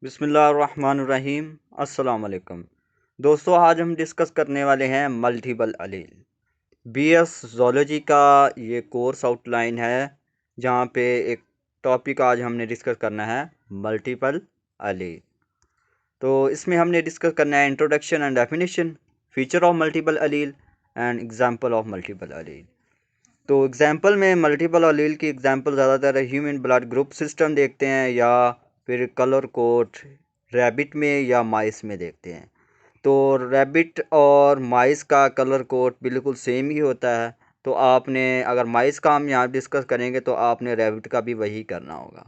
बिस्मिल्लाहिर्रहमानिर्रहीम। अस्सलाम वालेकुम दोस्तों, आज हम डिस्कस करने वाले हैं मल्टीपल अलील। बीएस ज़ूलॉजी का ये कोर्स आउटलाइन है जहाँ पे एक टॉपिक आज हमने डिस्कस करना है मल्टीपल अलील। तो इसमें हमने डिस्कस करना है introduction and definition, feature of multiple allele and example of multiple allele. तो एग्जांपल में मल्टीपल अलील की एग्जांपल ज़्यादातर ह्यूमन ब्लड ग्रुप सिस्टम देखते हैं या फिर कलर कोड रैबिट में या माइस में देखते हैं। तो रैबिट और माइस का कलर कोड बिल्कुल सेम ही होता है। तो आपने अगर माइस का हम यहाँ डिस्कस करेंगे तो आपने रैबिट का भी वही करना होगा।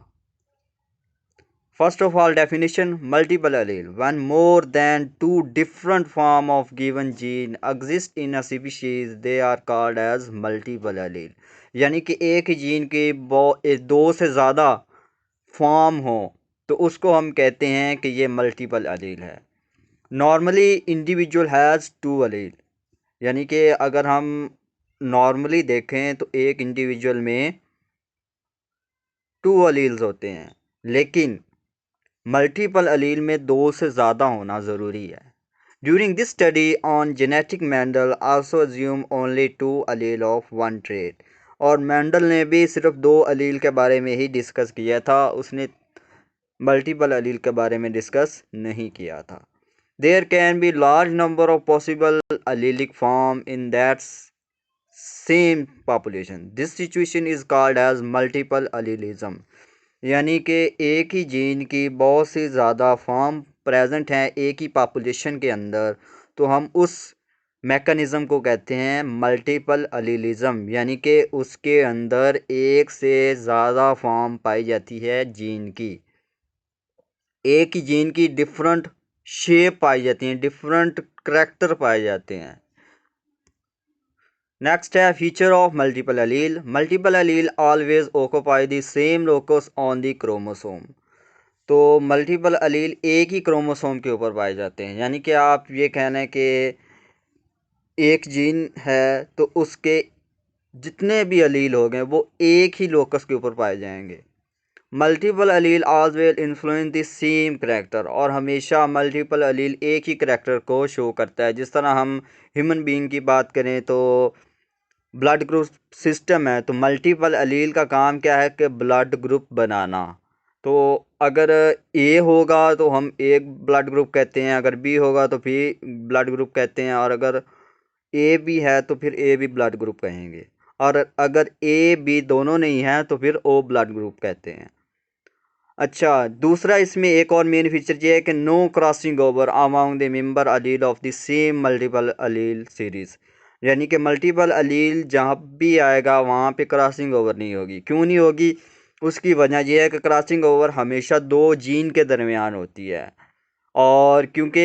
First of all, definition: multiple allele. When more than two different form of given gene exist in a species, they are called as multiple allele. यानी कि एक ही जीन के दो से ज़्यादा फॉर्म हो तो उसको हम कहते हैं कि ये मल्टीपल अलील है। नॉर्मली इंडिविजुअल हैज़ टू अलील, यानी कि अगर हम नॉर्मली देखें तो एक इंडिविजुअल में टू अलील्स होते हैं, लेकिन मल्टीपल अलील में दो से ज़्यादा होना ज़रूरी है। During this study on genetic Mendel also assume only two allele of one trait. और मैंडल ने भी सिर्फ दो अलील के बारे में ही डिस्कस किया था, उसने मल्टीपल अलील के बारे में डिस्कस नहीं किया था। There can be large number of possible allelic form in that same population. This situation is called as multiple allelism. यानी कि एक ही जीन की बहुत सी ज़्यादा फॉर्म प्रेजेंट हैं एक ही पॉपुलेशन के अंदर, तो हम उस मैकेनिज़्म को कहते हैं मल्टीपल अलीलिज्म। यानी कि उसके अंदर एक से ज़्यादा फॉर्म पाई जाती है जीन की, एक ही जीन की डिफरेंट शेप पाई जाती हैं, डिफरेंट करैक्टर पाए जाते हैं। नेक्स्ट है feature of multiple allele. Multiple allele always occupy the same locus on the chromosome. तो मल्टीपल अलील एक ही क्रोमोसोम के ऊपर पाए जाते हैं, यानी कि आप ये कहना है कि एक जीन है तो उसके जितने भी अलील हो गए वो एक ही लोकस के ऊपर पाए जाएंगे। Multiple allele always influence the same character, और हमेशा मल्टीपल अलील एक ही करैक्टर को शो करता है। जिस तरह हम ह्यूमन बीइंग की बात करें तो ब्लड ग्रुप सिस्टम है, तो मल्टीपल अलील का काम क्या है कि ब्लड ग्रुप बनाना। तो अगर ए होगा तो हम एक ब्लड ग्रुप कहते हैं, अगर बी होगा तो फिर ब्लड ग्रुप कहते हैं, और अगर ए बी है तो फिर ए बी ब्लड ग्रुप कहेंगे, और अगर ए बी दोनों नहीं है तो फिर ओ ब्लड ग्रुप कहते हैं। अच्छा, दूसरा इसमें एक और मेन फीचर ये है कि no crossing over among the member allele of the same multiple allele series. यानी कि मल्टीपल अलील जहाँ भी आएगा वहाँ पे क्रॉसिंग ओवर नहीं होगी। क्यों नहीं होगी? उसकी वजह यह है कि क्रॉसिंग ओवर हमेशा दो जीन के दरमियान होती है, और क्योंकि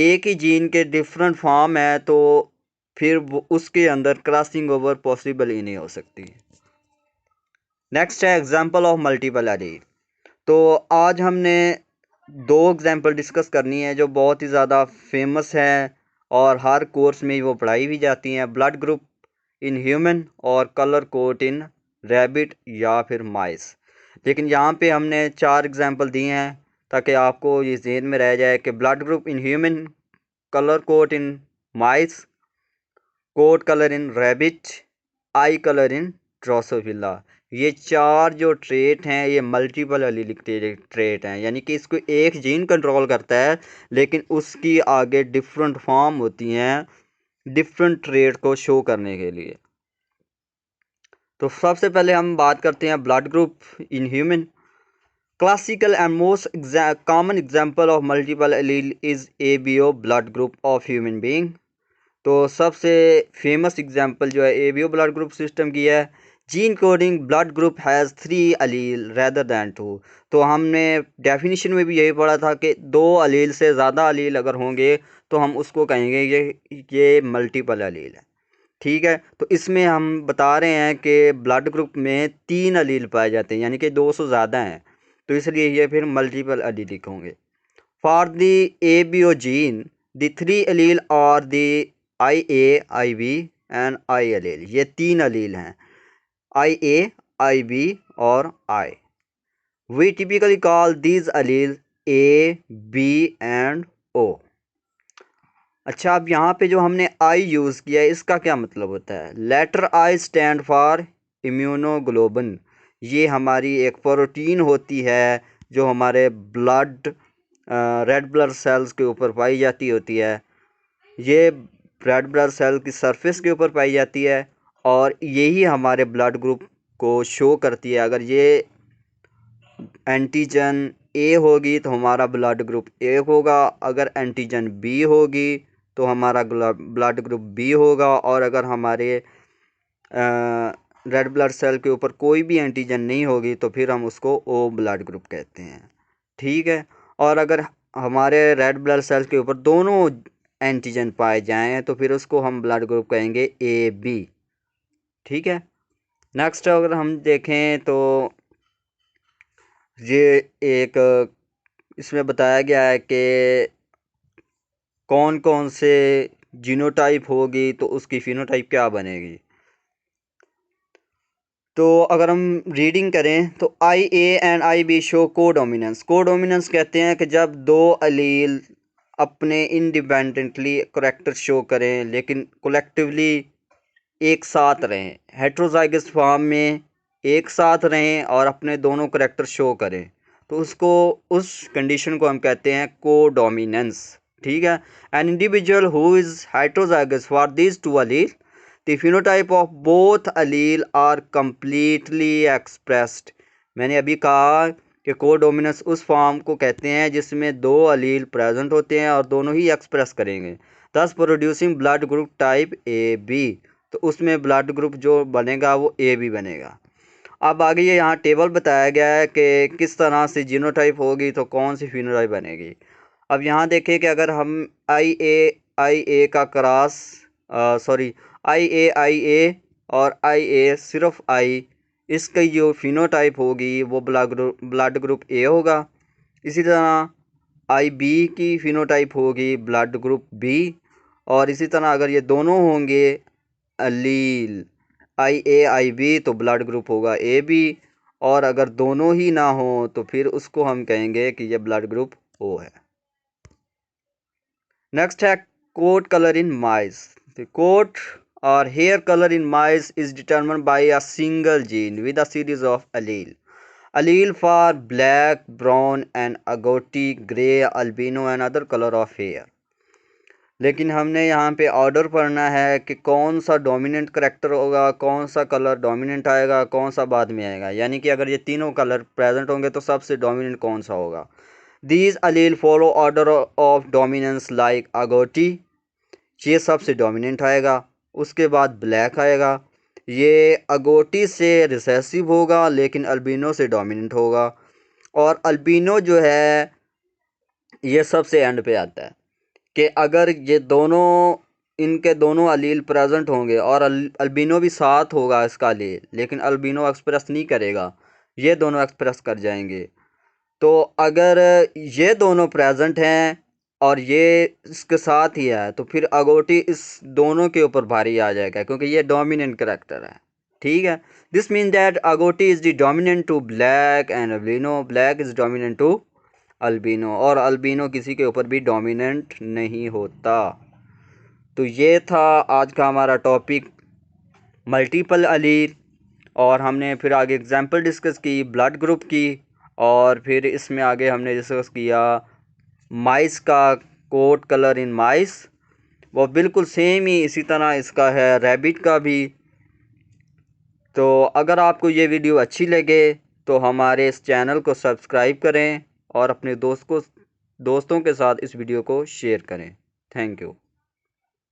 एक ही जीन के डिफरेंट फॉर्म है तो फिर उसके अंदर क्रॉसिंग ओवर पॉसिबल ही नहीं हो सकती। नेक्स्ट है एग्जाम्पल ऑफ मल्टीपल अलील। तो आज हमने दो एग्जाम्पल डिस्कस करनी है जो बहुत ही ज़्यादा फेमस है और हर कोर्स में वो पढ़ाई भी जाती हैं। ब्लड ग्रुप इन ह्यूमन और कलर कोड इन रैबिट या फिर माइस। लेकिन यहाँ पे हमने चार एग्जाम्पल दिए हैं ताकि आपको ये ज़हन में रह जाए कि blood group in human, colour code in mice, code colour in rabbit, I colour in Drosophila. ये चार जो ट्रेट हैं ये मल्टीपल अलीलिक ट्रेट हैं, यानी कि इसको एक जीन कंट्रोल करता है लेकिन उसकी आगे डिफरेंट फॉर्म होती हैं डिफरेंट ट्रेट को शो करने के लिए। तो सबसे पहले हम बात करते हैं blood group in human. Classical and most common example of multiple Aleel is ABO blood group of human being. तो सबसे फेमस एग्जांपल जो है एबीओ ब्लड ग्रुप सिस्टम की है। Gene coding blood group has 3 allele rather than 2। तो हमने definition में भी यही पढ़ा था कि दो अलील से ज़्यादा अलील अगर होंगे तो हम उसको कहेंगे ये मल्टीपल अलील है। ठीक है, तो इसमें हम बता रहे हैं कि ब्लड ग्रुप में 3 अलील पाए जाते हैं, यानी कि 200 ज़्यादा हैं, तो इसलिए ये फिर मल्टीपल अलीलिक होंगे। For the ABO gene the 3 allele और the I A, I B and I allele. ये 3 अलील हैं, आई ए, आई बी और I. We typically call these allele A, B and O। अच्छा, अब यहाँ पे जो हमने I यूज़ किया है इसका क्या मतलब होता है? Letter I stand for immunoglobulin. ये हमारी एक प्रोटीन होती है जो हमारे रेड ब्लड सेल्स के ऊपर पाई जाती होती है। ये रेड ब्लड सेल की सरफेस के ऊपर पाई जाती है और यही हमारे ब्लड ग्रुप को शो करती है। अगर ये एंटीजन ए होगी तो हमारा ब्लड ग्रुप ए होगा, अगर एंटीजन बी होगी तो हमारा ब्लड ग्रुप बी होगा, और अगर हमारे रेड ब्लड सेल के ऊपर कोई भी एंटीजन नहीं होगी तो फिर हम उसको ओ ब्लड ग्रुप कहते हैं। ठीक है। और अगर हमारे रेड ब्लड सेल के ऊपर दोनों एंटीजन पाए जाएं तो फिर उसको हम ब्लड ग्रुप कहेंगे ए बी। ठीक है। नेक्स्ट अगर हम देखें तो ये एक इसमें बताया गया है कि कौन कौन से जीनोटाइप होगी तो उसकी फिनोटाइप क्या बनेगी। तो अगर हम रीडिंग करें तो I A and I B show codominance. Codominance कहते हैं कि जब दो अलील अपने इंडिपेंडेंटली करैक्टर शो करें लेकिन कलेक्टिवली एक साथ रहें, हेट्रोजाइगस फॉर्म में एक साथ रहें और अपने दोनों करैक्टर शो करें, तो उस कंडीशन को हम कहते हैं कोडोमिनेंस। ठीक है। An individual who is heterozygous for these two allele, the phenotype of both allele are completely expressed. मैंने अभी कहा कि कोडोमिनेंस उस फॉर्म को कहते हैं जिसमें दो अलील प्रेजेंट होते हैं और दोनों ही एक्सप्रेस करेंगे, thus producing blood group type A B. तो उसमें ब्लड ग्रुप जो बनेगा वो ए बी बनेगा। अब आगे ये यहाँ टेबल बताया गया है कि किस तरह से जीनोटाइप होगी तो कौन सी फिनोटाइप बनेगी। अब यहाँ देखें कि अगर हम आई ए का क्रॉस आई ए और आई ए सिर्फ आई, इसकी जो फिनोटाइप होगी वो ब्लड ग्रुप ए होगा। इसी तरह आई बी की फिनोटाइप होगी ब्लड ग्रुप बी, और इसी तरह अगर ये दोनों होंगे अलील आई ए आई बी तो ब्लड ग्रुप होगा ए बी, और अगर दोनों ही ना हो तो फिर उसको हम कहेंगे कि ये ब्लड ग्रुप ओ है। नेक्स्ट है coat colour in mice. The coat or hair color in mice is determined by a single gene with a series of allele. Allele for black, brown and agouti, grey, albino and other color of hair. लेकिन हमने यहाँ पे order पढ़ना है कि कौन सा dominant character होगा, कौन सा कलर डोमिनेंट आएगा, कौन सा बाद में आएगा। यानी कि अगर ये तीनों कलर प्रेजेंट होंगे तो सबसे डोमिनेंट कौन सा होगा। These allele follow order of dominance like agouti, ये सबसे डोमिनेंट आएगा। उसके बाद ब्लैक आएगा, ये अगोटी से रिसेसिव होगा लेकिन अल्बिनो से डोमिनेंट होगा। और अल्बिनो जो है ये सबसे एंड पे आता है कि अगर ये दोनों इनके दोनों अलील प्रेजेंट होंगे और अल्बिनो भी साथ होगा इसका अलील, लेकिन अल्बिनो एक्सप्रेस नहीं करेगा, ये दोनों एक्सप्रेस कर जाएंगे। तो अगर ये दोनों प्रेजेंट हैं और ये इसके साथ ही है तो फिर अगोटी इस दोनों के ऊपर भारी आ जाएगा क्योंकि ये डोमिनेंट करेक्टर है। ठीक है। This mean that agouti is the dominant to black and albino, black is dominant to albino, और अल्बिनो किसी के ऊपर भी डोमिनेंट नहीं होता। तो ये था आज का हमारा टॉपिक मल्टीपल अलील, और हमने फिर आगे एग्जांपल डिस्कस की ब्लड ग्रुप की, और फिर इसमें आगे हमने डिस्कस किया माइस का कोट कलर इन माइस, वो बिल्कुल सेम ही इसी तरह इसका है रैबिट का भी। तो अगर आपको ये वीडियो अच्छी लगे तो हमारे इस चैनल को सब्सक्राइब करें और अपने दोस्तों के साथ इस वीडियो को शेयर करें। Thank you.